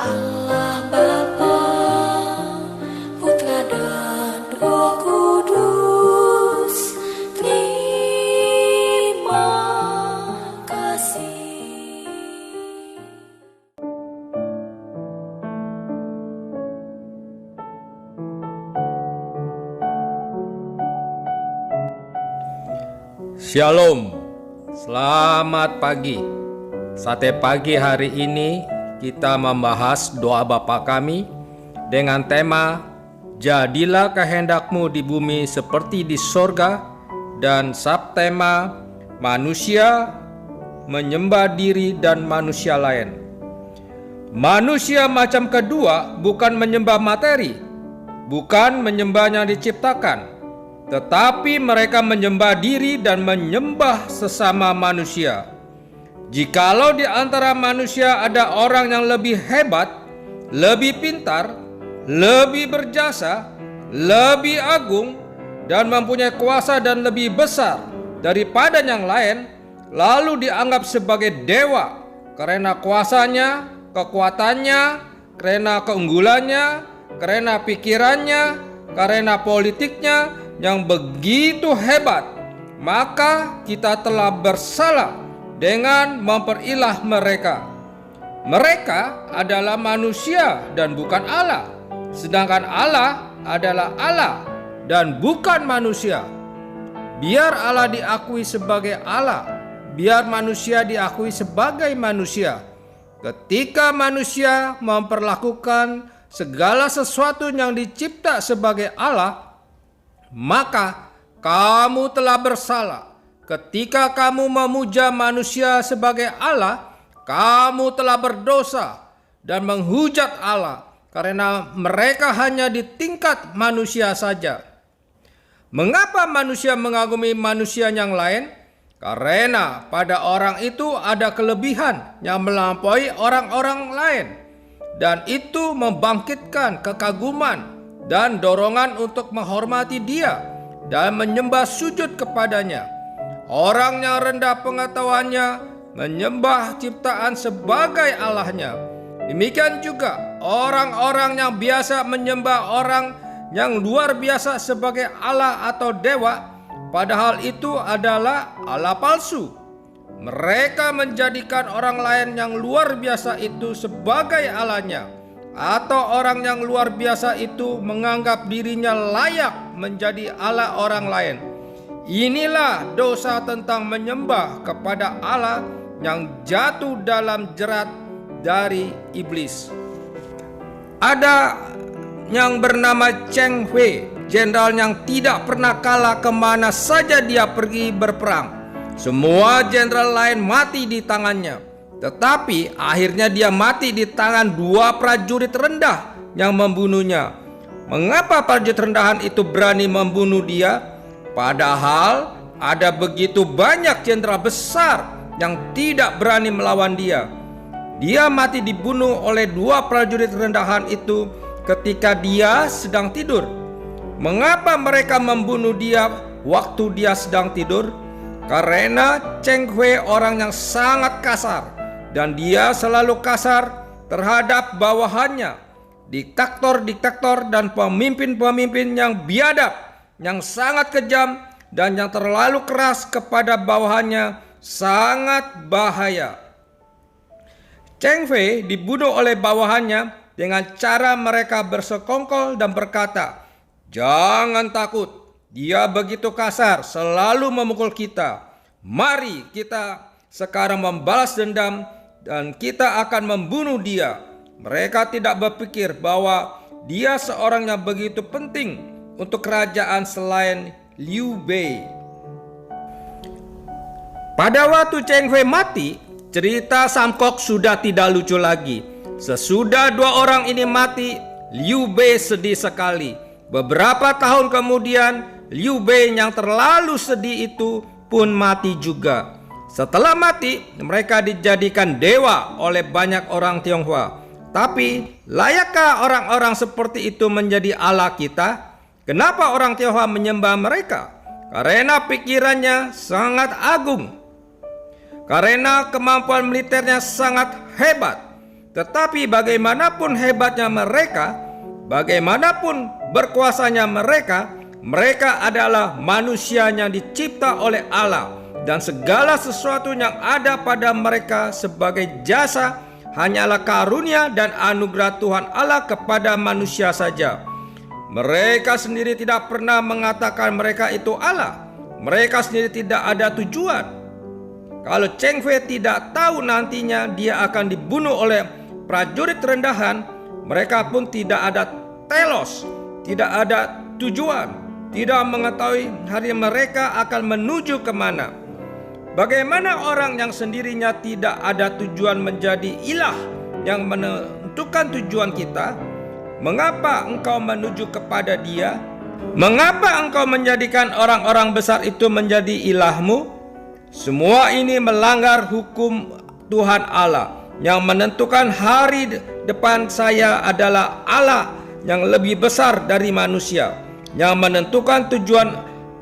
Allah Bapa, Putra dan Roh Kudus, terima kasih. Shalom, selamat pagi. Sate pagi hari ini kita membahas doa Bapa kami dengan tema Jadilah kehendakmu di bumi seperti di sorga, dan subtema manusia menyembah diri dan manusia lain. Manusia macam kedua bukan menyembah materi, bukan menyembah yang diciptakan, tetapi mereka menyembah diri dan menyembah sesama manusia. Jikalau di antara manusia ada orang yang lebih hebat, lebih pintar, lebih berjasa, lebih agung, dan mempunyai kuasa dan lebih besar daripada yang lain, lalu dianggap sebagai dewa karena kuasanya, kekuatannya, karena keunggulannya, karena pikirannya, karena politiknya yang begitu hebat, maka kita telah bersalah dengan memperilah mereka. Mereka adalah manusia dan bukan Allah, sedangkan Allah adalah Allah dan bukan manusia. Biar Allah diakui sebagai Allah, biar manusia diakui sebagai manusia. Ketika manusia memperlakukan segala sesuatu yang dicipta sebagai Allah, maka kamu telah bersalah. Ketika kamu memuja manusia sebagai Allah, kamu telah berdosa dan menghujat Allah, karena mereka hanya di tingkat manusia saja. Mengapa manusia mengagumi manusia yang lain? Karena pada orang itu ada kelebihan yang melampaui orang-orang lain, dan itu membangkitkan kekaguman dan dorongan untuk menghormati dia dan menyembah sujud kepadanya. Orang yang rendah pengetahuannya menyembah ciptaan sebagai Allahnya. Demikian juga orang-orang yang biasa menyembah orang yang luar biasa sebagai Allah atau dewa, padahal itu adalah Allah palsu. Mereka menjadikan orang lain yang luar biasa itu sebagai Allahnya, atau orang yang luar biasa itu menganggap dirinya layak menjadi Allah orang lain. Inilah dosa tentang menyembah kepada Allah yang jatuh dalam jerat dari iblis. Ada yang bernama Cheng Hui, jenderal yang tidak pernah kalah kemana saja dia pergi berperang. Semua jenderal lain mati di tangannya, tetapi akhirnya dia mati di tangan dua prajurit rendah yang membunuhnya. Mengapa prajurit rendahan itu berani membunuh dia? Padahal ada begitu banyak jenderal besar yang tidak berani melawan dia. Dia mati dibunuh oleh dua prajurit rendahan itu ketika dia sedang tidur. Mengapa mereka membunuh dia waktu dia sedang tidur? Karena Cheng Hui orang yang sangat kasar, dan dia selalu kasar terhadap bawahannya. Diktator-diktator dan pemimpin-pemimpin yang biadab, yang sangat kejam, dan yang terlalu keras kepada bawahannya sangat bahaya. Cheng Hui dibunuh oleh bawahannya dengan cara mereka bersekongkol dan berkata, "Jangan takut, dia begitu kasar, selalu memukul kita. Mari kita sekarang membalas dendam dan kita akan membunuh dia." Mereka tidak berpikir bahwa dia seorang yang begitu penting untuk kerajaan selain Liu Bei. Pada waktu Cheng Hui mati, cerita Samkok sudah tidak lucu lagi. Sesudah dua orang ini mati, Liu Bei sedih sekali. Beberapa tahun kemudian, Liu Bei yang terlalu sedih itu pun mati juga. Setelah mati, mereka dijadikan dewa oleh banyak orang Tionghoa. Tapi, layakkah orang-orang seperti itu menjadi Allah kita? Kenapa orang Tionghoa menyembah mereka? Karena pikirannya sangat agung, karena kemampuan militernya sangat hebat, Tetapi bagaimanapun hebatnya mereka, bagaimanapun berkuasanya mereka, mereka adalah manusia yang dicipta oleh Allah, dan segala sesuatu yang ada pada mereka sebagai jasa hanyalah karunia dan anugerah Tuhan Allah kepada manusia saja. Mereka sendiri tidak pernah mengatakan mereka itu Allah. Mereka sendiri tidak ada tujuan. Kalau Cheng Fei tidak tahu nantinya dia akan dibunuh oleh prajurit rendahan, mereka pun tidak ada telos, tidak ada tujuan, tidak mengetahui hari mereka akan menuju kemana. Bagaimana orang yang sendirinya tidak ada tujuan menjadi ilah yang menentukan tujuan kita? Mengapa engkau menuju kepada dia? Mengapa engkau menjadikan orang-orang besar itu menjadi ilahmu? Semua ini melanggar hukum Tuhan Allah. Yang menentukan hari depan saya adalah Allah yang lebih besar dari manusia. Yang menentukan tujuan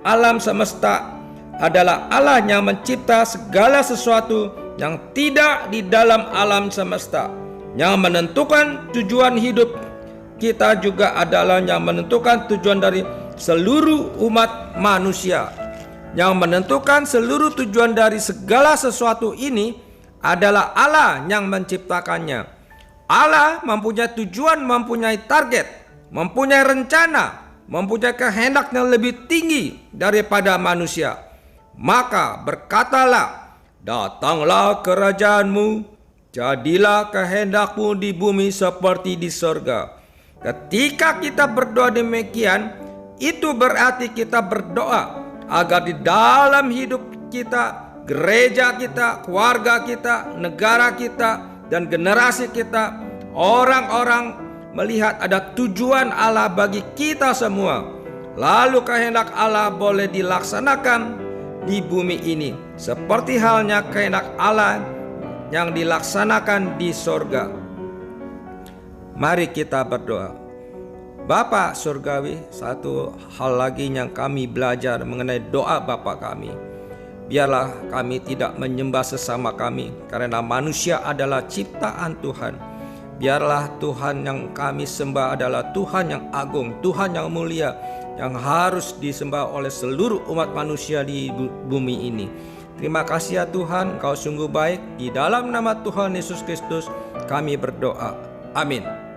alam semesta adalah Allah yang mencipta segala sesuatu yang tidak di dalam alam semesta. Yang menentukan tujuan hidup kita juga adalah yang menentukan tujuan dari seluruh umat manusia. Yang menentukan seluruh tujuan dari segala sesuatu ini adalah Allah yang menciptakannya. Allah mempunyai tujuan, mempunyai target, mempunyai rencana, mempunyai kehendak yang lebih tinggi daripada manusia. Maka berkatalah, datanglah kerajaanmu, jadilah kehendakmu di bumi seperti di surga. Ketika kita berdoa demikian, itu berarti kita berdoa agar di dalam hidup kita, gereja kita, keluarga kita, negara kita, dan generasi kita, orang-orang melihat ada tujuan Allah bagi kita semua. Lalu kehendak Allah boleh dilaksanakan di bumi ini, seperti halnya kehendak Allah yang dilaksanakan di sorga. Mari kita berdoa. Bapa surgawi, satu hal lagi yang kami belajar mengenai doa Bapa kami. Biarlah kami tidak menyembah sesama kami, karena manusia adalah ciptaan Tuhan. Biarlah Tuhan yang kami sembah adalah Tuhan yang agung, Tuhan yang mulia, yang harus disembah oleh seluruh umat manusia di bumi ini. Terima kasih ya Tuhan, Engkau sungguh baik. Di dalam nama Tuhan Yesus Kristus kami berdoa. Amin.